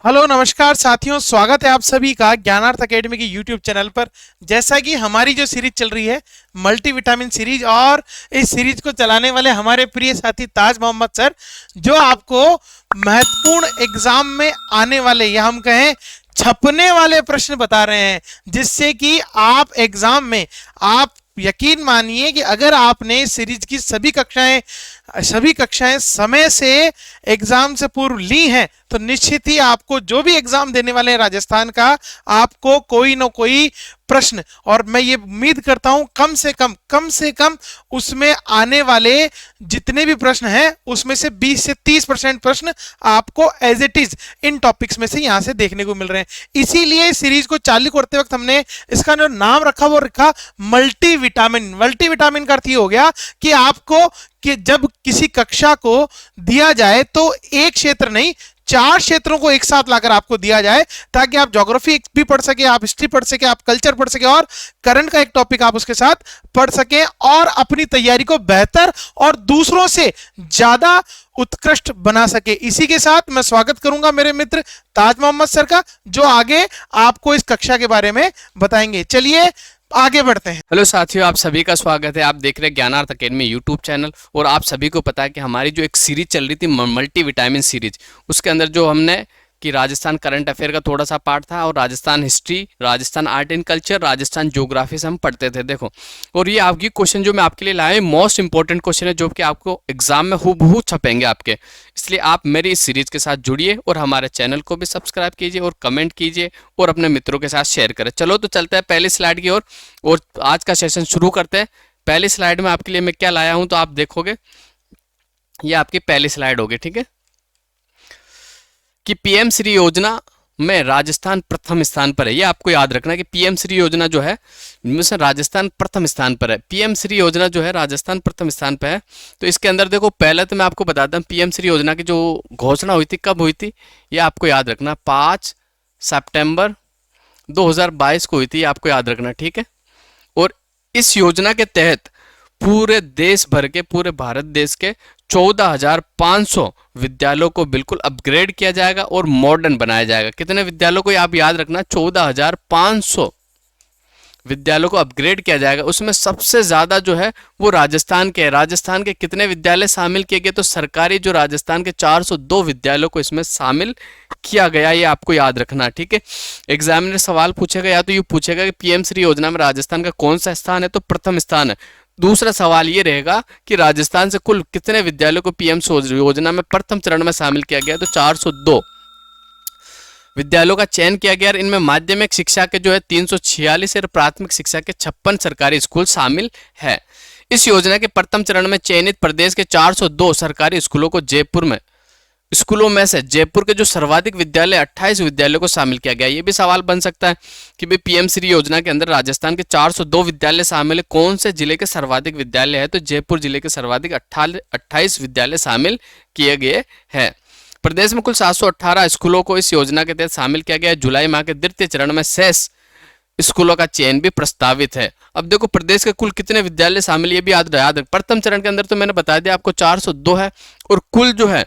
Hello नमस्कार साथियों, स्वागत है आप सभी का ज्ञानार्थ एकेडमी के यूट्यूब चैनल पर। जैसा कि हमारी जो सीरीज चल रही है मल्टीविटामिन सीरीज, और इस सीरीज को चलाने वाले हमारे प्रिय साथी ताज मोहम्मद सर, जो आपको महत्वपूर्ण एग्जाम में आने वाले या हम कहें छपने वाले प्रश्न बता रहे हैं, जिससे कि आप एग्जाम में आप यकीन मानिए कि अगर आपने इस सीरीज की सभी कक्षाएं समय से एग्जाम से पूर्व ली हैं तो निश्चित ही आपको जो भी एग्जाम देने वाले हैं राजस्थान का, आपको कोई ना कोई प्रश्न, और मैं ये उम्मीद करता हूं कम से कम उसमें आने वाले जितने भी प्रश्न हैं उसमें से 20 से 30% प्रश्न आपको एज इट इज इन टॉपिक्स में से यहां से देखने को मिल रहे हैं। इसीलिए इस सीरीज को चालू करते वक्त हमने इसका जो नाम रखा वो रखा मल्टीविटामिन। मल्टीविटामिन का अर्थ ये हो गया कि आपको कि जब किसी कक्षा को दिया जाए तो एक क्षेत्र नहीं, 4 क्षेत्रों को एक साथ लाकर आपको दिया जाए, ताकि आप ज्योग्राफी भी पढ़ सके, आप हिस्ट्री पढ़ सके, आप कल्चर पढ़ सके, और करंट का एक टॉपिक आप उसके साथ पढ़ सके और अपनी तैयारी को बेहतर और दूसरों से ज्यादा उत्कृष्ट बना सके। इसी के साथ मैं स्वागत करूंगा मेरे मित्र ताज मोहम्मद सर का, जो आगे आपको इस कक्षा के बारे में बताएंगे। चलिए आगे बढ़ते हैं। हेलो साथियों, आप सभी का स्वागत है। आप देख रहे हैं ज्ञानार्थ एकेडमी यूट्यूब चैनल, और आप सभी को पता है कि हमारी जो एक सीरीज चल रही थी मल्टीविटामिन सीरीज, उसके अंदर जो हमने कि राजस्थान करंट अफेयर का थोड़ा सा पार्ट था, और Rajasthan history, Rajasthan art and culture, Rajasthan geography से हम पढ़ते थे। देखो, और ये आपकी क्वेश्चन जो मैं आपके लिए लाया, मोस्ट इंपॉर्टेंट क्वेश्चन है जो कि आपको एग्जाम में हूबहू छपेंगे आपके। इसलिए आप मेरी इस सीरीज के साथ जुड़िए और हमारे चैनल को भी सब्सक्राइब कीजिए और कमेंट कीजिए और अपने मित्रों के साथ शेयर करें। चलो तो चलते हैं पहली स्लाइड की ओर और आज का सेशन शुरू करते हैं। पहली स्लाइड में आपके लिए मैं क्या लाया हूं तो आप देखोगे, ये आपकी पहली स्लाइड होगी, ठीक है, कि पीएम श्री योजना में राजस्थान प्रथम स्थान पर है। ये आपको याद रखना कि पीएम श्री योजना जो है इनमें राजस्थान प्रथम स्थान पर है। पीएम श्री योजना जो है राजस्थान प्रथम स्थान पर है। तो इसके अंदर देखो, पहले तो मैं आपको बताता हूँ पीएम श्री योजना की जो घोषणा हुई थी कब हुई थी, ये आपको याद रखना 5 सितंबर 2022 को हुई थी, आपको याद रखना, ठीक है। और इस योजना के तहत पूरे देश भर के, पूरे भारत देश के 14,500 विद्यालयों को बिल्कुल अपग्रेड किया जाएगा और मॉडर्न बनाया जाएगा। कितने विद्यालयों को आप याद रखना, 14,500 विद्यालयों को अपग्रेड किया जाएगा। उसमें सबसे ज्यादा जो है वो राजस्थान के है। राजस्थान के कितने विद्यालय शामिल किए गए, तो सरकारी जो राजस्थान के 402 विद्यालयों को इसमें शामिल किया गया, ये आपको याद रखना, ठीक है। एग्जामिनर सवाल पूछेगा, या तो ये पूछेगा कि पीएम श्री योजना में राजस्थान का कौन सा स्थान है, तो प्रथम स्थान है। दूसरा सवाल ये रहेगा कि राजस्थान से कुल कितने विद्यालयों को पीएम योजना में प्रथम चरण में शामिल किया गया, तो 402 विद्यालयों का चयन किया गया। इनमें माध्यमिक शिक्षा के जो है 346 और प्राथमिक शिक्षा के 56 सरकारी स्कूल शामिल है। इस योजना के प्रथम चरण में चयनित प्रदेश के 402 सरकारी स्कूलों को स्कूलों में से जयपुर के जो सर्वाधिक विद्यालय 28 विद्यालयों को शामिल किया गया। ये भी सवाल बन सकता है कि भाई पीएम श्री योजना के अंदर राजस्थान के 402 विद्यालय शामिल है, कौन से जिले के सर्वाधिक विद्यालय है, तो जयपुर जिले के सर्वाधिक 28 विद्यालय शामिल किए गए हैं। प्रदेश में कुल 718 स्कूलों को इस योजना के तहत शामिल किया गया है। जुलाई माह के द्वितीय चरण में शेष स्कूलों का चयन भी प्रस्तावित है। अब देखो, प्रदेश के कुल कितने विद्यालय शामिल, ये भी याद। प्रथम चरण के अंदर तो मैंने बता दिया आपको 402 है, और कुल जो है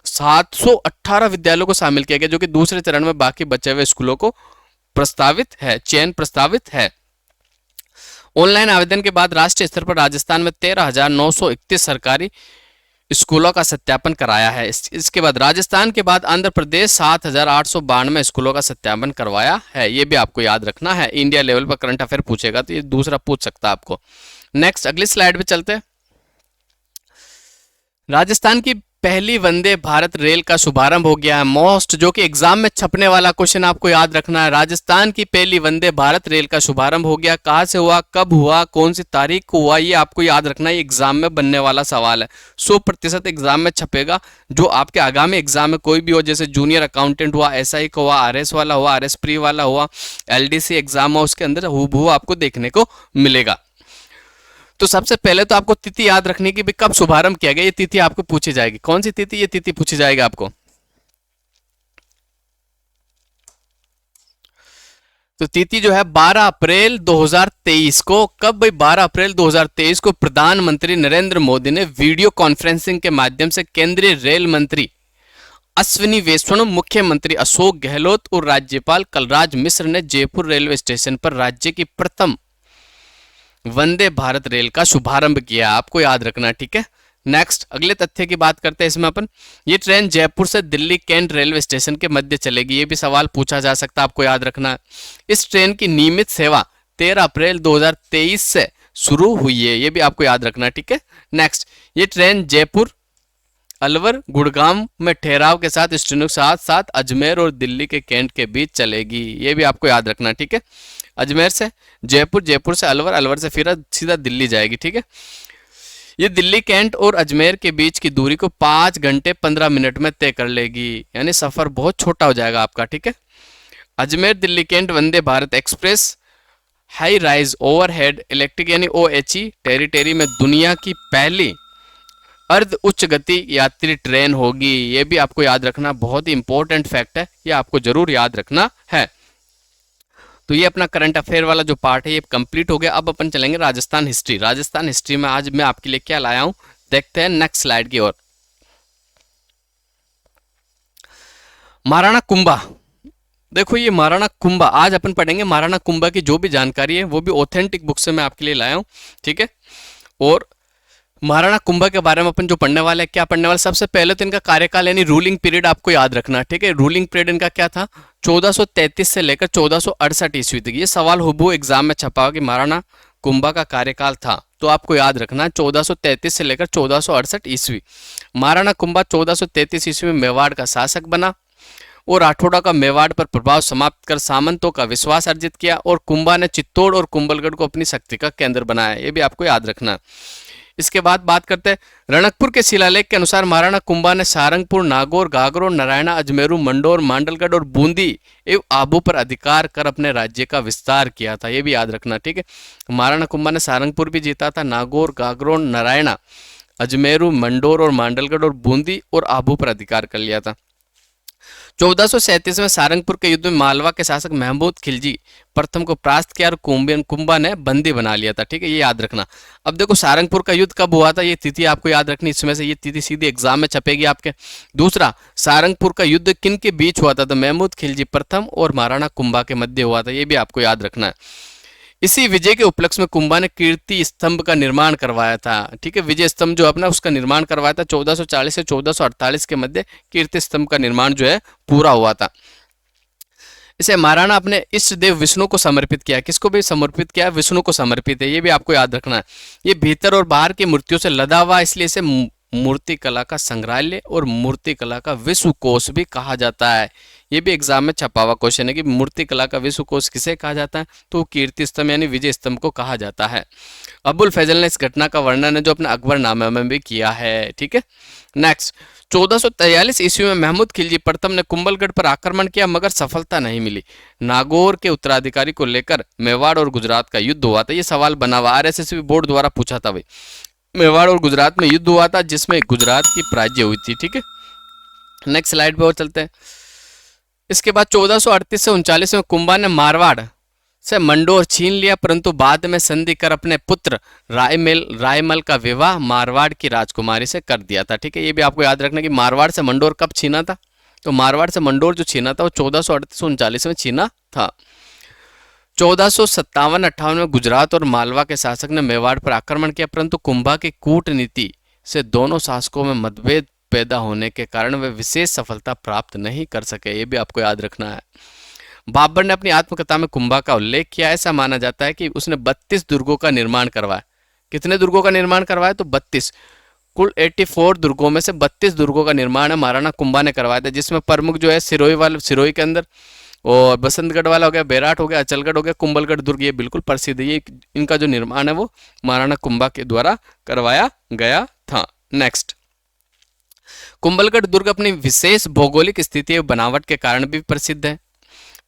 718 विद्यालयों को शामिल किया गया, जो कि दूसरे चरण में बाकी बचे हुए स्कूलों को प्रस्तावित है, चयन प्रस्तावित है। ऑनलाइन आवेदन के बाद राष्ट्रीय स्तर पर राजस्थान में 13,931 सरकारी स्कूलों का सत्यापन कराया है। इसके बाद राजस्थान के बाद आंध्र प्रदेश 7,892 स्कूलों का सत्यापन करवाया है। ये भी आपको याद रखना है। इंडिया लेवल पर करंट अफेयर पूछेगा तो ये दूसरा पूछ सकता है आपको। नेक्स्ट अगली स्लाइड पे चलते हैं। राजस्थान की पहली वंदे भारत रेल का शुभारंभ हो गया है। मोस्ट जो कि एग्जाम में छपने वाला क्वेश्चन आपको याद रखना है। राजस्थान की पहली वंदे भारत रेल का शुभारंभ हो गया। कहां से हुआ, कब हुआ, कौन सी तारीख को हुआ, ये आपको याद रखना है। एग्जाम में बनने वाला सवाल है, 100% एग्जाम में छपेगा। जो आपके आगामी एग्जाम में कोई भी हो, जैसे जूनियर अकाउंटेंट हुआ, एसआई का हुआ, आरएस वाला हुआ, आरएस प्री वाला हुआ, एलडीसी एग्जाम हुआ, उसके अंदर हूबहू आपको देखने को मिलेगा। तो सबसे पहले तो आपको तिथि याद रखनी कि भाई कब शुभारंभ किया गया, ये तिथि आपको पूछी जाएगी। कौन सी तिथि, ये तिथि पूछी जाएगी आपको। तो तिथि जो है 12 अप्रैल 2023 को, कब भाई 12 अप्रैल 2023 को प्रधानमंत्री नरेंद्र मोदी ने वीडियो कॉन्फ्रेंसिंग के माध्यम से केंद्रीय रेल मंत्री अश्विनी वैष्णव, मुख्यमंत्री अशोक गहलोत और राज्यपाल कलराज मिश्र ने जयपुर रेलवे स्टेशन पर राज्य की प्रथम वंदे भारत रेल का शुभारंभ किया। आपको याद रखना, ठीक है। नेक्स्ट अगले तथ्य की बात करते हैं इसमें अपन। ये ट्रेन जयपुर से दिल्ली कैंट रेलवे स्टेशन के मध्य चलेगी। ये भी सवाल पूछा जा सकता है, आपको याद रखना है। इस ट्रेन की नियमित सेवा 13 अप्रैल 2023 से शुरू हुई है। ये भी आपको याद रखना है, ठीक है। नेक्स्ट, ये ट्रेन जयपुर, अलवर, गुड़गांव में ठहराव के साथ स्टेशनों के साथ साथ अजमेर और दिल्ली के कैंट के बीच चलेगी। ये भी आपको याद रखना, ठीक है। अजमेर से जयपुर, जयपुर से अलवर, अलवर से फिर सीधा दिल्ली जाएगी, ठीक है। ये दिल्ली कैंट और अजमेर के बीच की दूरी को 5 घंटे 15 मिनट में तय कर लेगी, यानी सफर बहुत छोटा हो जाएगा आपका, ठीक है। Ajmer Delhi cantt Vande Bharat express high rise overhead electric यानी OHE टेरिटरी में दुनिया की पहली अर्ध उच्च गति यात्री ट्रेन होगी। ये भी आपको याद रखना, बहुत ही इंपॉर्टेंट फैक्ट है, ये आपको जरूर याद रखना है। तो ये अपना करंट अफेयर वाला जो पार्ट है ये कंप्लीट हो गया। अब अपन चलेंगे राजस्थान हिस्ट्री। राजस्थान हिस्ट्री में आज मैं आपके लिए क्या लाया हूं, देखते हैं नेक्स्ट स्लाइड की ओर। महाराणा कुंभा, देखो ये महाराणा कुंभा, आज अपन पढ़ेंगे महाराणा कुंभा की जो भी जानकारी है वो भी ऑथेंटिक बुक से मैं आपके लिए लाया हूं, ठीक है। और महाराणा कुंभा के बारे में अपन जो पढ़ने वाले हैं, क्या पढ़ने वाले, सबसे पहले तो इनका कार्यकाल यानी रूलिंग पीरियड आपको याद रखना, ठीक है। रूलिंग पीरियड इनका क्या था, 1433 से लेकर 1468 ईस्वी तक। ये सवाल हुबहू एग्जाम में छपा कि महाराणा कुंभा का कार्यकाल था, तो आपको याद रखना 1433 से लेकर 1468 ईस्वी। महाराणा कुंभा 1433 ईस्वी में मेवाड़ का शासक बना और राठौड़ा का मेवाड़ पर प्रभाव समाप्त कर सामंतों का विश्वास अर्जित किया और कुंभा ने चित्तौड़ और कुंभलगढ़ को अपनी शक्ति का केंद्र बनाया। ये भी आपको याद रखना। इसके बाद बात करते हैं रणकपुर के शिलालेख के अनुसार महाराणा कुंभा ने सारंगपुर, नागौर, गागरों, नारायणा, अजमेरू, मंडोर, मांडलगढ़ और बूंदी एवं आबू पर अधिकार कर अपने राज्य का विस्तार किया था। ये भी याद रखना, ठीक है। महाराणा कुंभा ने सारंगपुर भी जीता था, नागौर, गागरों, नारायणा, अजमेरू, मंडोर और मांडलगढ़ और बूंदी और आबू पर अधिकार कर लिया था। 1437 में सारंगपुर के युद्ध में मालवा के शासक महमूद खिलजी प्रथम को परास्त किया और कुंभा ने बंदी बना लिया था, ठीक है। ये याद रखना। अब देखो सारंगपुर का युद्ध कब हुआ था, ये तिथि आपको याद रखनी, इसमें से ये तिथि सीधी एग्जाम में छपेगी आपके। दूसरा, सारंगपुर का युद्ध किन के बीच हुआ था, तो महमूद खिलजी प्रथम और महाराणा कुंभा के मध्य हुआ था। ये भी आपको याद रखना है। इसी विजय के उपलक्ष्य में कुंभा ने कीर्ति स्तंभ का निर्माण करवाया था, ठीक है। विजय स्तंभ जो अपना उसका निर्माण करवाया था 1440 से 1448 के मध्य कीर्ति स्तंभ का निर्माण जो है पूरा हुआ था। इसे महाराणा अपने इष्ट देव विष्णु को समर्पित किया। किसको भी समर्पित किया, विष्णु को समर्पित है। ये भी आपको याद रखना है। ये भीतर और बाहर की मूर्तियों से लदा हुआ, इसलिए इसे मूर्ति कला का संग्रहालय और मूर्ति कला का विश्व कोश भी कहा जाता है। ये भी एग्जाम में छपा हुआ क्वेश्चन है कि मूर्ति कला का विश्व कोश किसे कहा जाता है, तो कीर्ति स्तंभ यानी विजय स्तंभ को कहा जाता है। अबुल फैजल ने इस घटना का वर्णन है जो अपने अकबरनामे में भी किया है, ठीक है। नेक्स्ट, 1443 ईस्वी में महमूद खिलजी प्रथम ने कुंभलगढ़ पर आक्रमण किया मगर सफलता नहीं मिली। नागौर के उत्तराधिकारी को लेकर मेवाड़ और गुजरात का युद्ध हुआ था। ये सवाल बना हुआ RSS बोर्ड द्वारा पूछा था भाई। मेवाड़ और गुजरात में युद्ध हुआ था जिसमें गुजरात की पराजय हुई थी, ठीक है। नेक्स्ट स्लाइड पे और चलते हैं। इसके बाद 1438 से 39 में कुंभा ने मारवाड़ से मंडोर छीन लिया, परंतु बाद में संधि कर अपने पुत्र रायमल का विवाह मारवाड़ की राजकुमारी से कर दिया था, ठीक है। ये भी आपको याद रखना कि मारवाड़ से मंडोर कब छीना था, तो मारवाड़ से मंडोर जो छीना था वो 1438 से 39 में छीना था। 1457-58 में गुजरात और मालवा के शासक ने मेवाड़ पर आक्रमण किया, परंतु कुंभा की कूटनीति से दोनों शासकों में मतभेद पैदा होने के कारण वे विशेष सफलता प्राप्त नहीं कर सके। ये भी आपको याद रखना है। बाबर ने अपनी आत्मकथा में कुंभा का उल्लेख किया। ऐसा माना जाता है कि उसने 32 दुर्गों का निर्माण करवाया। कितने दुर्गों का निर्माण करवाया, तो 32। कुल 84 दुर्गों में से 32 दुर्गों का निर्माण है महाराणा कुंभा ने करवाया था, जिसमें प्रमुख जो है सिरोही के अंदर, और बसंतगढ़ वाला हो गया, बैराट हो गया, अचलगढ़ हो गया, कुंभलगढ़ दुर्ग, ये बिल्कुल प्रसिद्ध है। ये इनका जो निर्माण है वो महाराणा कुंभा के द्वारा करवाया गया था। नेक्स्ट, कुंभलगढ़ दुर्ग अपनी विशेष भौगोलिक स्थिति और बनावट के कारण भी प्रसिद्ध है,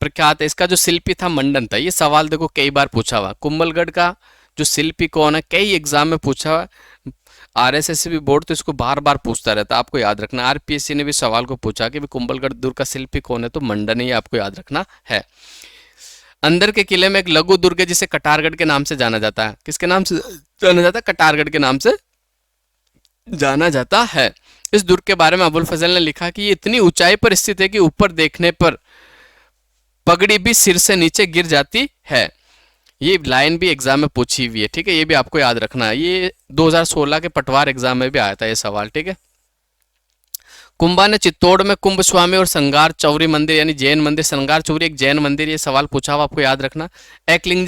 प्रख्यात है। इसका जो शिल्पी था मंडन था। ये सवाल देखो कई बार पूछा हुआ, कुंभलगढ़ का जो शिल्पी कौन है, कई एग्जाम में पूछा हुआ। RSS भी बोर्ड तो इसको बार बार पूछता रहता है, आपको याद रखना। RPSC ने भी सवाल को पूछा कि कुंभलगढ़ दुर्ग का शिल्पी कौन है, तो मंडन ही आपको याद रखना है। अंदर के किले में एक लघु दुर्ग है जिसे कटारगढ़ के नाम से जाना जाता है। किसके नाम से जाना जाता है, कटारगढ़ के नाम से जाना जाता है। इस दुर्ग के बारे में अबुल फजल ने लिखा कि ये इतनी ऊंचाई पर स्थित है कि ऊपर देखने पर पगड़ी भी सिर से नीचे गिर जाती है। ये लाइन भी एग्जाम में पूछी हुई है, ठीक है, ये भी आपको याद रखना है। ये 2016 के पटवार एग्जाम में भी आया था ये सवाल, ठीक है। कुंभा ने चित्तौड़ में कुंभ स्वामी और संगार चौरी मंदिर यानी जैन मंदिर, संगार चौरी एक जैन मंदिर, ये सवाल पूछा हुआ आपको याद रखना। एकलिंग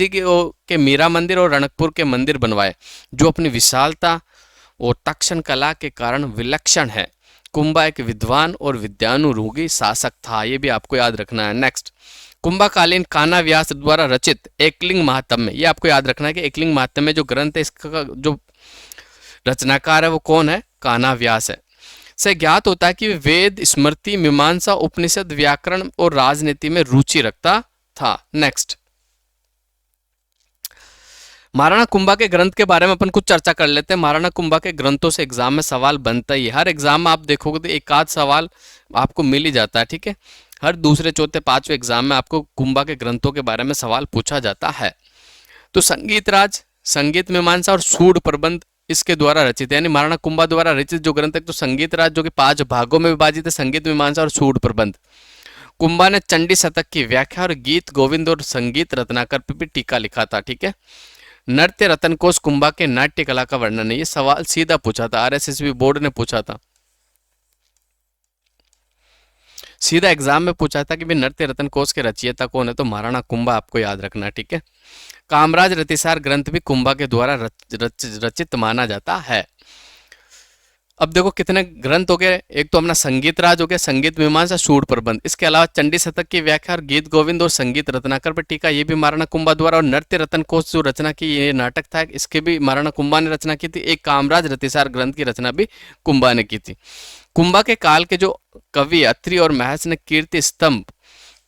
के मीरा मंदिर और रणकपुर के मंदिर बनवाए जो अपनी विशालता और तक्षण कला के कारण विलक्षण है। कुंभा एक विद्वान और विद्यानुरागी शासक था, ये भी आपको याद रखना है। नेक्स्ट, कुंभाकालीन कान्हा व्यास द्वारा रचित एकलिंग महात्म्य, ये आपको याद रखना है कि एकलिंग महात्म्य जो ग्रंथ है इसका जो रचनाकार है वो कौन है? कान्हा व्यास है। से ज्ञात होता है कि वेद, स्मृति, मीमांसा, उपनिषद, व्याकरण और राजनीति में रुचि रखता था। नेक्स्ट, महाराणा कुंभा के ग्रंथ के बारे में अपन कुछ चर्चा कर लेते हैं। महाराणा कुंभा के ग्रंथों से एग्जाम में सवाल बनता ही है। हर एग्जाम में आप देखोगे तो एक आध सवाल आपको मिल ही जाता है, ठीक है। हर दूसरे, चौथे, पांचवें एग्जाम में आपको कुंभा के ग्रंथों के बारे में सवाल पूछा जाता है। तो संगीत राज, संगीत मीमांसा और सूड प्रबंध इसके द्वारा रचित है, यानी महाराणा कुंभा द्वारा रचित जो ग्रंथ है तो संगीत राज जो कि 5 भागों में विभाजित है, संगीत मीमांसा और सूड प्रबंध। कुंभा ने चंडी शतक की व्याख्या और गीत गोविंद और संगीत रत्नाकर पर भी टीका लिखा था, ठीक है। नृत्य रतन कोश कुंभा के नाट्य कला का वर्णन है, ये सवाल सीधा पूछा था, आरएसएसबी बोर्ड ने पूछा था, सीधा एग्जाम में पूछा था कि भाई नृत्य रतन कोश के रचयिता कौन है, तो महाराणा कुंभा आपको याद रखना, ठीक है। कामराज रतिसार ग्रंथ भी कुंभा के द्वारा रचित माना जाता है। अब देखो कितने ग्रंथ हो गए, एक तो अपना संगीत राज हो गया, संगीत मीमांसा, सूड प्रबंध, इसके अलावा चंडी शतक की व्याख्या और गीत गोविंद और संगीत रत्नाकर पर टीका, ये भी महाराणा कुंभा द्वारा, और नृत्य रतन कोश जो रचना की ये नाटक था इसके भी महाराणा कुंभा ने रचना की थी। एक कामराज रतिसार ग्रंथ की रचना भी कुंभा ने की थी। कुंभा के काल के जो कवि अत्रि और महस ने कीर्ति स्तंभ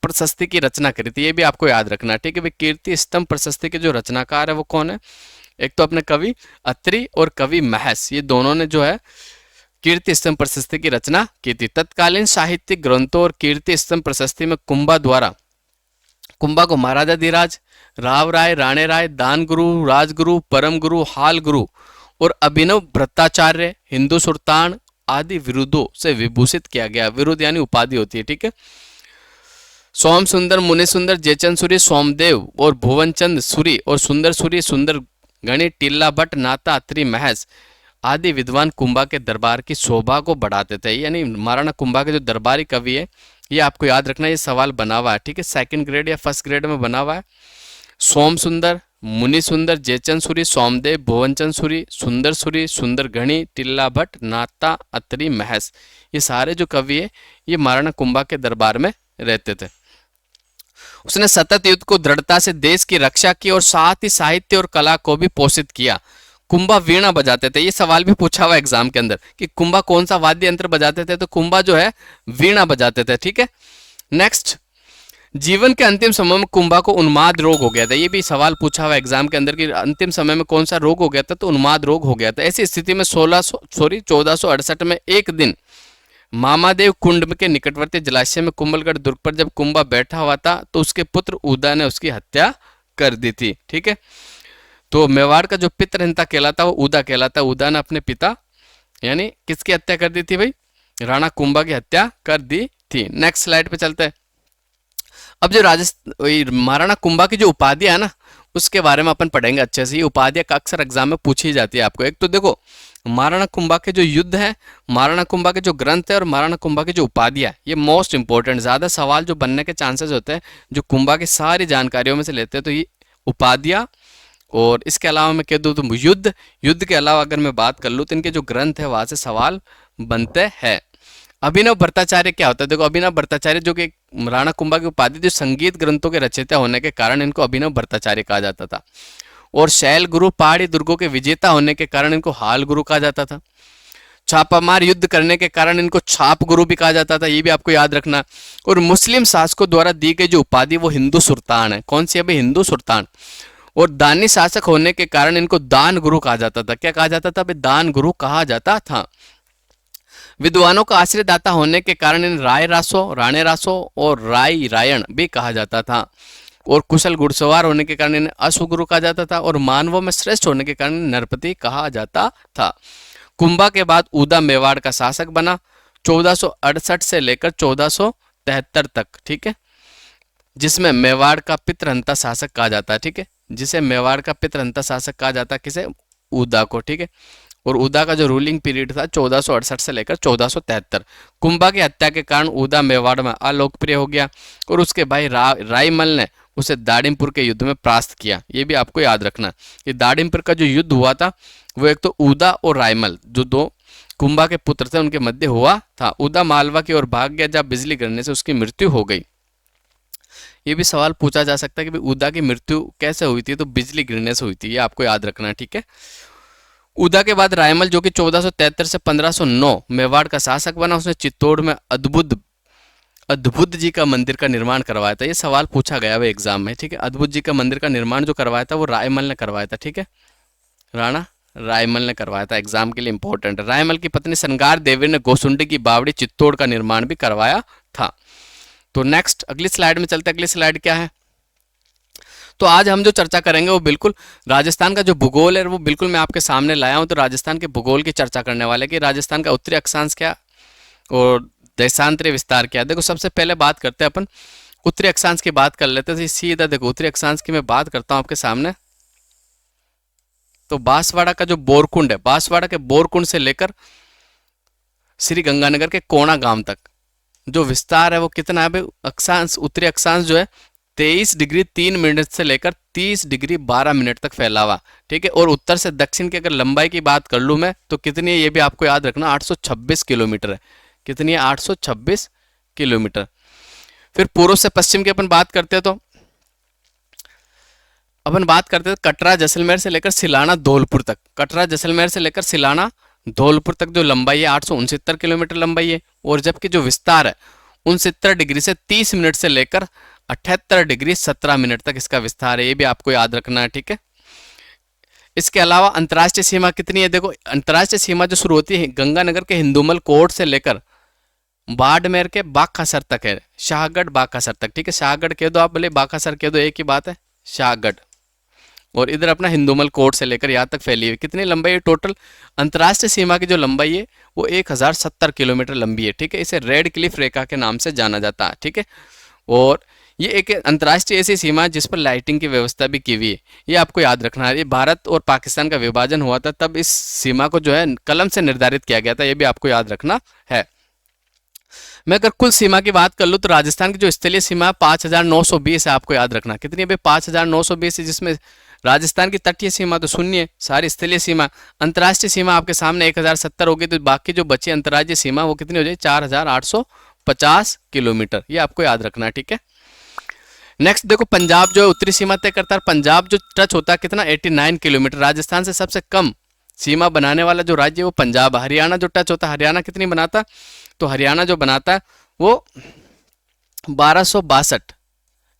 प्रशस्ति की रचना करी थी, ये भी आपको याद रखना, ठीक है। कीर्ति स्तंभ प्रशस्ति के जो रचनाकार है वो कौन है? एक तो अपने कवि अत्रि और कवि महस, ये दोनों ने जो है कीर्ति स्तंभ प्रशस्ति की रचना की थी। तत्कालीन साहित्यिक ग्रंथों और कीर्ति स्तंभ प्रशस्ति में कुंभा द्वारा कुंभा को महाराजा धीराज, राव राय, राणे राय, दान गुरु, राजगुरु, परम गुरु, हाल गुरु और अभिनव भट्टाचार्य, हिंदू सुल्तान आदि विरुद्धों से विभूषित किया गया। विरुद्ध यानी उपाधि होती है, ठीक है। सोम सुंदर, मुनि सुंदर, जयचंद सूरी, सोमदेव और भुवनचंद सूरी और सुंदर सूरी, सुंदर गणित, टिल्ला भट्ट, नाता, अत्रि, महस आदि विद्वान कुंभा के दरबार की शोभा को बढ़ाते थे। यानी महाराणा कुंभा के जो दरबारी कवि है ये आपको याद रखना, ये सवाल बना हुआ है, ठीक है, सेकंड ग्रेड या फर्स्ट ग्रेड में बना हुआ है। सोम सुंदर, मुनि सुंदर, जयचंद सूरी, सोमदेव, भुवनचंद सूरी, सुंदर गणी, टिल्ला भट्ट, नाता, अत्रि, महस, ये सारे जो कवि है ये महाराणा कुंभा के दरबार में रहते थे। उसने सतत युद्ध को दृढ़ता से देश की रक्षा की और साथ ही साहित्य और कला को भी पोषित किया। कुंभा वीणा बजाते थे, ये सवाल भी पूछा हुआ एग्जाम के अंदर कि कुंभा कौन सा वाद्य यंत्र बजाते थे, तो कुंभा जो है वीणा बजाते थे, ठीक है। नेक्स्ट, जीवन के अंतिम समय में कुंभा को उन्माद रोग हो गया था, ये भी सवाल पूछा हुआ एग्जाम के अंदर कि अंतिम समय में कौन सा रोग हो गया था, तो उन्माद रोग हो गया था। ऐसी स्थिति में 1468 में एक दिन मामादेव कुंड के निकटवर्ती जलाशय में कुंभलगढ़ दुर्ग पर जब कुंभा बैठा हुआ था तो उसके पुत्र उदा ने उसकी हत्या कर दी थी, ठीक है। तो मेवाड़ का जो पितृहिंता कहलाता वो उदा कहलाता। उदा ने अपने पिता यानी किसकी हत्या कर दी थी भाई? राणा कुंभा की हत्या कर दी थी। नेक्स्ट स्लाइड पे चलते हैं। अब जो महाराणा कुंभा की जो उपाधियां है ना उसके बारे में अपन पढ़ेंगे अच्छे से। ये उपाधियां का अक्सर एग्जाम में पूछी जाती है आपको। एक तो देखो महाराणा कुंभा के जो युद्ध है, महाराणा कुंभा के जो ग्रंथ है और महाराणा कुंभा की जो उपाधियां, ये मोस्ट इंपॉर्टेंट, ज्यादा सवाल जो बनने के चांसेस होते हैं जो कुंभा की सारी जानकारियों में से लेते हैं, तो ये उपाधियां। और इसके अलावा मैं कह दूं तो युद्ध के अलावा अगर मैं बात कर लूँ तो इनके जो ग्रंथ है वहां से सवाल बनते हैं। अभिनव भट्टाचार्य क्या होता है? देखो अभिनव भट्टाचार्य जो कि राणा कुंभा की उपाधि जो संगीत ग्रंथों के रचयिता होने के कारण इनको अभिनव भट्टाचार्य कहा जाता था। और शैल गुरु पहाड़ी दुर्गों के विजेता होने के कारण इनको हाल गुरु कहा जाता था। छापामार युद्ध करने के कारण इनको छाप गुरु भी कहा जाता था, ये भी आपको याद रखना। और मुस्लिम शासकों द्वारा दी गई जो उपाधि वो हिंदू सुल्तान है। कौन सी है भाई? हिंदू सुल्तान। और दानी शासक होने के कारण इनको दान गुरु कहा जाता था। क्या कहा जाता था भाई? दान गुरु कहा जाता था। विद्वानों का आश्रयदाता होने के कारण इन राय रासो, राणे रासो और राय रायण भी कहा जाता था। और कुशल घुड़सवार होने के कारण इन्हें अश्वगुरु कहा जाता था। और मानवों में श्रेष्ठ होने के कारण नरपति कहा जाता था। कुंभा के बाद ऊदा मेवाड़ का शासक बना 1468 से लेकर 1473 तक, ठीक है, जिसमें मेवाड़ का पितृहंता शासक कहा जाता है, ठीक है, जिसे मेवाड़ का पितृहंता शासक कहा जाता है, किसे, ऊदा को, ठीक है। और ऊदा का जो रूलिंग पीरियड था 1468 से लेकर 1473। कुंभा की हत्या के कारण ऊदा मेवाड़ में अलोकप्रिय हो गया और उसके भाई राईमल ने उसे दाड़िमपुर के युद्ध में परास्त किया। ये भी आपको याद रखना कि दाड़िमपुर का जो युद्ध हुआ था वो एक तो ऊदा और राईमल जो दो कुंभा के पुत्र थे उनके मध्य हुआ था। ऊदा मालवा की ओर भाग गया जब बिजली गिरने से उसकी मृत्यु हो गई। ये भी सवाल पूछा जा सकता है कि ऊदा की मृत्यु कैसे हुई थी, तो बिजली गिरने से हुई थी, ये आपको याद रखना है, ठीक है। ऊदा के बाद रायमल जो कि 1473 से 1509 मेवाड़ का शासक बना, उसने चित्तौड़ में अद्भुत जी का मंदिर का निर्माण करवाया था। ये सवाल पूछा गया है एग्जाम में, ठीक है। अद्भुत जी का मंदिर का निर्माण जो करवाया था वो रायमल ने करवाया था, ठीक है, राणा रायमल ने करवाया था, एग्जाम के लिए इंपॉर्टेंट है। रायमल की पत्नी संगार देवी ने गोसुंडी की बावड़ी चित्तौड़ का निर्माण भी करवाया था। तो नेक्स्ट अगली स्लाइड में चलते हैं। अगली स्लाइड क्या है, तो आज हम जो चर्चा करेंगे वो बिल्कुल राजस्थान का जो भूगोल है वो बिल्कुल मैं आपके सामने लाया हूं। तो राजस्थान के भूगोल की चर्चा करने वाले कि राजस्थान का उत्तरी अक्षांश क्या और देशांतरीय विस्तार क्या। देखो सबसे पहले बात करते हैं अपन उत्तरी अक्षांश की बात कर लेते हैं। सीधा देखो उत्तरी अक्षांश की मैं बात करता हूं आपके सामने। तो बांसवाड़ा का जो बोरकुंड है, बांसवाड़ा के बोरकुंड से लेकर श्री गंगानगर के कोणा गांव तक जो विस्तार है वो कितना है भाई, अक्षांश उत्तरी अक्षांश जो है 23 डिग्री 3 मिनट से लेकर 30 डिग्री 12 मिनट तक फैला हुआ, ठीक है। और उत्तर से दक्षिण की अगर लंबाई की बात कर लूं मैं तो कितनी है ये भी आपको याद रखना, 826 किलोमीटर है। कितनी है, 826 किलोमीटर। फिर पूर्व से पश्चिम की अपन बात करते हैं तो अपन बात करते हैं कटरा जैसलमेर से लेकर सिलाना धौलपुर तक। कटरा जैसलमेर से लेकर सिलाना धौलपुर तक जो लंबाई है 869 किलोमीटर लंबाई है। और जबकि जो विस्तार है 69 डिग्री से 30 मिनट से लेकर 78 डिग्री 17 मिनट तक इसका विस्तार है। ये भी आपको याद रखना है, ठीक है। इसके अलावा अंतर्राष्ट्रीय सीमा कितनी है, देखो अंतर्राष्ट्रीय सीमा जो शुरू होती है गंगानगर के हिंदुमल कोट से लेकर बाड़मेर के बाखासर तक है, शाहगढ़ बाखासर तक, ठीक है। शाहगढ़ कह दो आप, भले बाखासर कह दो, एक ही बात है, शाहगढ़। और इधर अपना हिंदुमल कोट से लेकर यहाँ तक फैली हुई कितनी लंबाई है टोटल अंतर्राष्ट्रीय सीमा की जो लंबाई है वो 1070 किलोमीटर लंबी है, ठीक है। इसे रेड क्लिफ रेखा के नाम से जाना जाता है, ठीक है। और ये एक अंतर्राष्ट्रीय ऐसी सीमा है जिस पर लाइटिंग की व्यवस्था भी की हुई है, ये आपको याद रखना है। ये भारत और पाकिस्तान का विभाजन हुआ था तब इस सीमा को जो है कलम से निर्धारित किया गया था, ये भी आपको याद रखना है। मैं अगर कुल सीमा की बात कर लूँ तो राजस्थान की जो स्थलीय सीमा 5920 है, आपको याद रखना कितनी है, 5920 है, जिसमें राजस्थान की तटीय सीमा तो शून्य है, सारी स्थलीय सीमा। अंतर्राष्ट्रीय सीमा आपके सामने 1070 होगी, तो बाकी जो बची अंतर्राज्यीय सीमा वो कितनी हो जाए 4850 किलोमीटर, ये आपको याद रखना है, ठीक है। नेक्स्ट देखो पंजाब जो है उत्तरी सीमा तय करता है। पंजाब जो टच होता है कितना 89 किलोमीटर। राजस्थान से सबसे कम सीमा बनाने वाला जो राज्य है वो पंजाब। हरियाणा जो टच होता है, हरियाणा कितनी बनाता, तो हरियाणा जो बनाता है वो 1262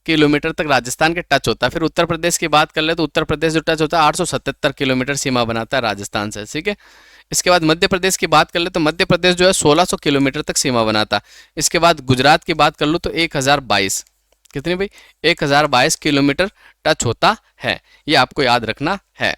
किलोमीटर तक राजस्थान के टच होता है। फिर उत्तर प्रदेश की बात कर ले तो उत्तर प्रदेश जो टच होता है 877 किलोमीटर सीमा बनाता है राजस्थान से, ठीक है। इसके बाद मध्य प्रदेश की बात कर ले तो मध्य प्रदेश जो है 1600 किलोमीटर तक सीमा बनाता है। इसके बाद गुजरात की बात कर लो तो 1022, कितनी भाई 1022 किलोमीटर टच होता है, ये आपको याद रखना है।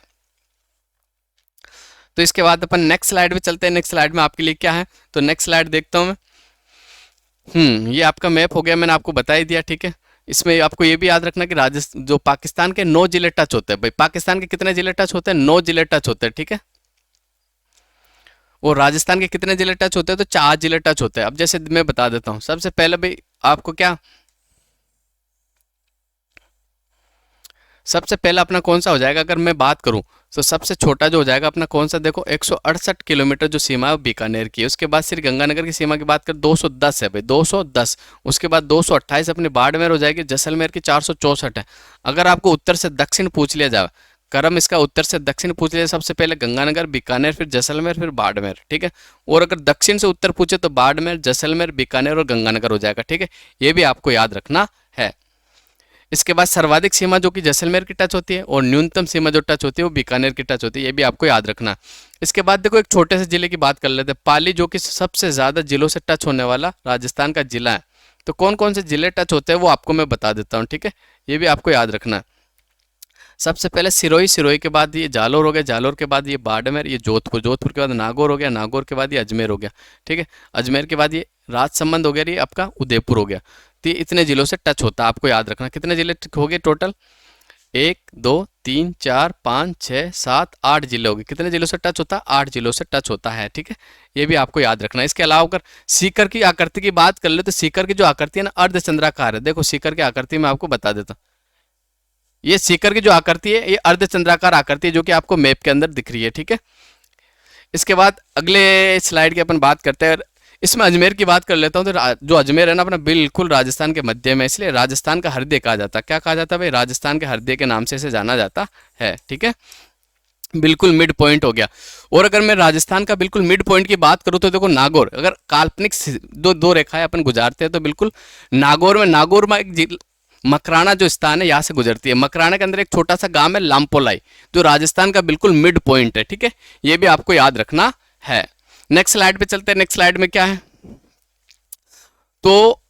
तो इसके बाद अपन नेक्स्ट स्लाइड पे चलते हैं। नेक्स्ट स्लाइड में आपके लिए क्या है, तो नेक्स्ट स्लाइड देखता हूं मैं। ये आपका मैप हो गया, मैंने आपको बता ही दिया, ठीक है। इसमें आपको ये भी याद रखना कि राजस्थान जो पाकिस्तान के 9 जिले टच होते हैं, भाई पाकिस्तान के कितने जिले टच होते हैं, 9 जिले टच होते हैं, ठीक है। और राजस्थान के कितने जिले टच होते हैं, तो 4 जिले टच होते हैं। अब जैसे मैं बता देता हूँ, सबसे पहले भाई आपको क्या, सबसे पहला अपना कौन सा हो जाएगा, अगर मैं बात करूं तो सबसे छोटा जो हो जाएगा अपना कौन सा, देखो 168 किलोमीटर जो सीमा है बीकानेर की है। उसके बाद श्री गंगानगर की सीमा की बात कर 210 है भाई, 210। उसके बाद 228 अपनी बाड़मेर हो जाएगी, जैसलमेर की 464 है। अगर आपको उत्तर से दक्षिण पूछ लिया जाए, क्रम इसका उत्तर से दक्षिण पूछ लिया, सबसे पहले गंगानगर, बीकानेर, फिर जैसलमेर, फिर बाड़मेर, ठीक है। और अगर दक्षिण से उत्तर पूछे तो बाड़मेर, जैसलमेर, बीकानेर और गंगानगर हो जाएगा, ठीक है। ये भी आपको याद रखना है। इसके बाद सर्वाधिक सीमा जो कि जैसलमेर की टच होती है और न्यूनतम सीमा जो टच होती है वो बीकानेर की टच होती है, ये भी आपको याद रखना। इसके बाद देखो एक छोटे से जिले की बात कर लेते हैं, पाली, जो कि सबसे ज्यादा जिलों से टच होने वाला राजस्थान का जिला है। तो कौन कौन से जिले टच होते हैं वो आपको मैं बता देता हूँ, ठीक है। ये भी आपको याद रखना। सबसे पहले सिरोही, सिरोही के बाद ये जालोर हो गया, जालोर के बाद ये बाड़मेर, ये जोधपुर, जोधपुर के बाद नागौर हो गया, नागौर के बाद ये अजमेर हो गया। ठीक है, अजमेर के बाद ये राजसमंद हो गया, ये आपका उदयपुर हो गया। तो ये इतने जिलों से टच होता है, आपको याद रखना। कितने जिले हो गए टोटल? 1 2 3 4 5 6 7 8 जिले हो गए। कितने जिलों से टच होता है? 8 जिलों से टच होता है। ठीक है, ये भी आपको याद रखना है। इसके अलावा अगर सीकर की आकृति की बात कर ले तो सीकर की जो आकृति है ना, अर्धचंद्राकार है। देखो सीकर की आकृति मैं आपको बता देता हूँ। ये सीकर की जो आकृति है ये अर्धचंद्राकार आकृति है, जो कि आपको मैप के अंदर दिख रही है। ठीक है, इसके बाद अगले स्लाइड की अपन बात करते हैं। इसमें अजमेर की बात कर लेता हूँ। तो जो अजमेर है ना अपना, बिल्कुल राजस्थान के मध्य में, इसलिए राजस्थान का हृदय कहा जाता है। क्या कहा जाता है भाई? राजस्थान के हृदय के नाम से इसे जाना जाता है। ठीक है, बिल्कुल मिड पॉइंट हो गया। और अगर मैं राजस्थान का बिल्कुल मिड पॉइंट की बात करूँ तो देखो नागौर, अगर काल्पनिक दो रेखाएं अपन गुजारते हैं तो बिल्कुल नागौर में एक मकराना जो स्थान है यहाँ से गुजरती है। मकराना के अंदर एक छोटा सा गांव है लामपोलाई, जो राजस्थान का बिल्कुल मिड पॉइंट है। ठीक है, ये भी आपको याद रखना है। नेक्स्ट स्लाइड पे चलते हैं। नेक्स्ट स्लाइड में क्या है? तो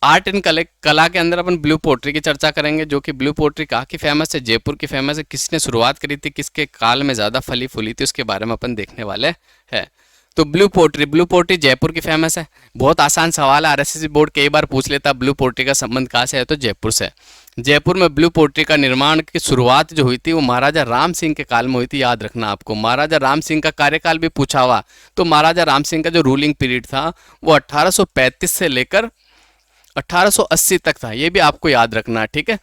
आर्ट एंड कला के अंदर अपन ब्लू पोट्री की चर्चा करेंगे, जो कि ब्लू पोट्री कहाँ की फेमस है? जयपुर की फेमस है। किसने शुरुआत करी थी, किसके काल में ज़्यादा फली फूली थी, उसके बारे में अपन देखने वाले हैं। तो ब्लू पोट्री जयपुर की फेमस है। बहुत आसान सवाल है, आरएसएस बोर्ड कई बार पूछ लेता ब्लू पोट्री का संबंध कहाँ से है, तो जयपुर से। जयपुर में ब्लू पोट्री का निर्माण की शुरुआत जो हुई थी वो महाराजा राम सिंह के काल में हुई थी। याद रखना आपको, महाराजा राम सिंह का कार्यकाल भी पूछा हुआ। तो महाराजा राम सिंह का जो रूलिंग पीरियड था वो 1835 से लेकर 1880 तक था। ये भी आपको याद रखना है। ठीक है,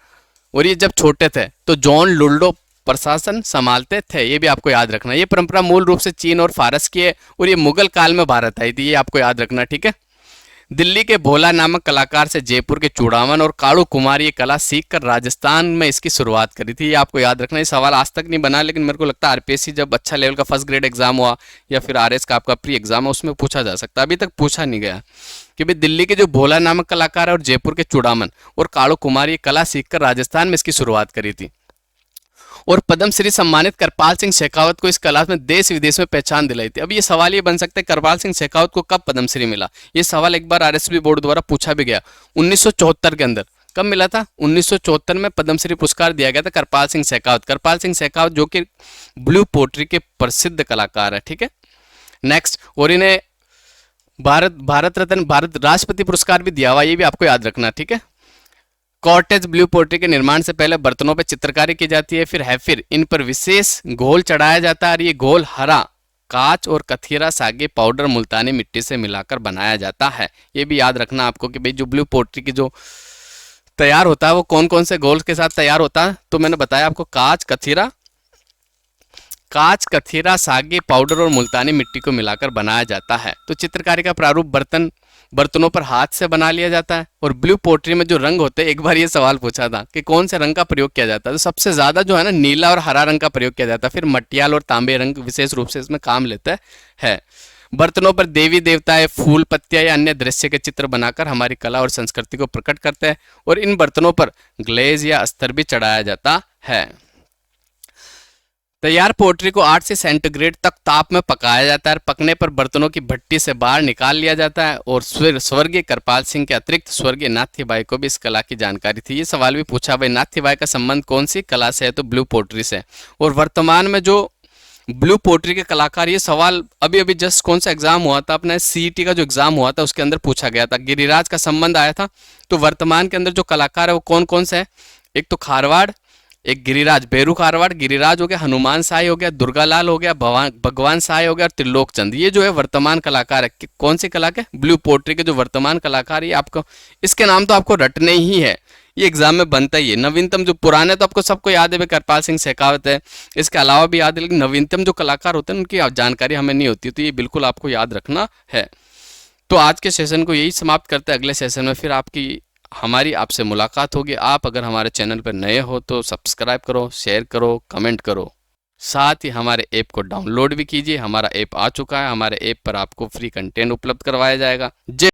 और ये जब छोटे थे तो जॉन लुल्डो प्रशासन संभालते थे। ये भी आपको याद रखना। ये परंपरा मूल रूप से चीन और फारस की है और ये मुगल काल में भारत आई थी। ये आपको याद रखना। ठीक है, दिल्ली के भोला नामक कलाकार से जयपुर के चूड़ामन और काड़ू कुमार ये कला सीखकर राजस्थान में इसकी शुरुआत करी थी। ये आपको याद रखना। ये सवाल आज तक नहीं बना, लेकिन मेरे को लगता है आरपीएससी जब अच्छा लेवल का फर्स्ट ग्रेड एग्जाम हुआ या फिर आरएस का आपका प्री एग्जाम है उसमें पूछा जा सकता है। अभी तक पूछा नहीं गया कि भाई दिल्ली के जो भोला नामक कलाकार है और जयपुर के चूड़ामन और काड़ू कुमार ये कला सीखकर राजस्थान में इसकी शुरुआत करी थी। और पद्मश्री सम्मानित करपाल सिंह शेखावत को इस कला में देश विदेश में पहचान दिलाई थी। अब ये सवाल ये बन सकता है करपाल सिंह शेखावत को कब पद्मश्री मिला? ये सवाल एक बार आरएसबी बोर्ड द्वारा पूछा भी गया 1974 के अंदर। कब मिला था? 1974 में पद्मश्री पुरस्कार दिया गया था करपाल सिंह शेखावत। करपाल सिंह शेखावत जो कि ब्लू पोट्री के प्रसिद्ध कलाकार है। ठीक है, नेक्स्ट, और इन्हें भारत रत्न, भारत राष्ट्रपति पुरस्कार भी दिया हुआ। ये भी आपको याद रखना। ठीक है, कॉर्टेज ब्लू पोट्री के निर्माण से पहले बर्तनों पर चित्रकारी की जाती है, फिर इन पर विशेष घोल चढ़ाया जाता है और ये घोल हरा कांच और कथीरा सागे पाउडर मुल्तानी मिट्टी से मिलाकर बनाया जाता है। ये भी याद रखना आपको कि भाई जो ब्लू पोट्री की जो तैयार होता है वो कौन कौन से घोल के साथ तैयार होता है। तो मैंने बताया आपको कांच कथीरा सागे पाउडर और मुल्तानी मिट्टी को मिलाकर बनाया जाता है। तो चित्रकारी का प्रारूप बर्तनों पर हाथ से बना लिया जाता है। और ब्लू पोट्री में जो रंग होते हैं, एक बार ये सवाल पूछा था कि कौन से रंग का प्रयोग किया जाता है, तो सबसे ज्यादा जो है ना नीला और हरा रंग का प्रयोग किया जाता है। फिर मटियाल और तांबे रंग विशेष रूप से इसमें काम लेता है। बर्तनों पर देवी देवताएं, फूल, पत्तियां या अन्य दृश्य के चित्र बनाकर हमारी कला और संस्कृति को प्रकट करते हैं। और इन बर्तनों पर ग्लेज या अस्तर भी चढ़ाया जाता है। तैयार पोट्री को 8 से सेंटीग्रेड तक ताप में पकाया जाता है। पकने पर बर्तनों की भट्टी से बाहर निकाल लिया जाता है। और स्वर्गीय करपाल सिंह के अतिरिक्त स्वर्गीय नाथीबाई को भी इस कला की जानकारी थी। ये सवाल भी पूछा, भाई नाथीबाई का संबंध कौन सी कला से है, तो ब्लू पोट्री से। और वर्तमान में जो ब्लू पोट्री के कलाकार, ये सवाल अभी अभी जस्ट कौन सा एग्जाम हुआ था, अपना सीईटी का जो एग्जाम हुआ था उसके अंदर पूछा गया था। गिरिराज का संबंध आया था। तो वर्तमान के अंदर जो कलाकार है वो कौन कौन से है? एक तो खारवाड़, एक गिरिराज, बेरू खारवाड़, गिरिराज हो गया, हनुमान साई हो गया, दुर्गालाल हो गया, भगवान साई हो गया और त्रिलोक चंद। ये जो है वर्तमान कलाकार है। कौन सी कला के? ब्लू पोट्री के जो वर्तमान कलाकार, ये आपको इसके नाम तो आपको रटने ही है, ये एग्जाम में बनता ही है। नवीनतम जो पुराने तो आपको सबको याद है, करपाल सिंह शेखावत है, इसके अलावा भी याद है, लेकिन नवीनतम जो कलाकार होते हैं उनकी जानकारी हमें नहीं होती, तो ये बिल्कुल आपको याद रखना है। तो आज के सेशन को यही समाप्त करते हैं। अगले सेशन में फिर हमारी आपसे मुलाकात होगी। आप अगर हमारे चैनल पर नए हो तो सब्सक्राइब करो, शेयर करो, कमेंट करो। साथ ही हमारे ऐप को डाउनलोड भी कीजिए। हमारा ऐप आ चुका है। हमारे ऐप पर आपको फ्री कंटेंट उपलब्ध करवाया जाएगा। जय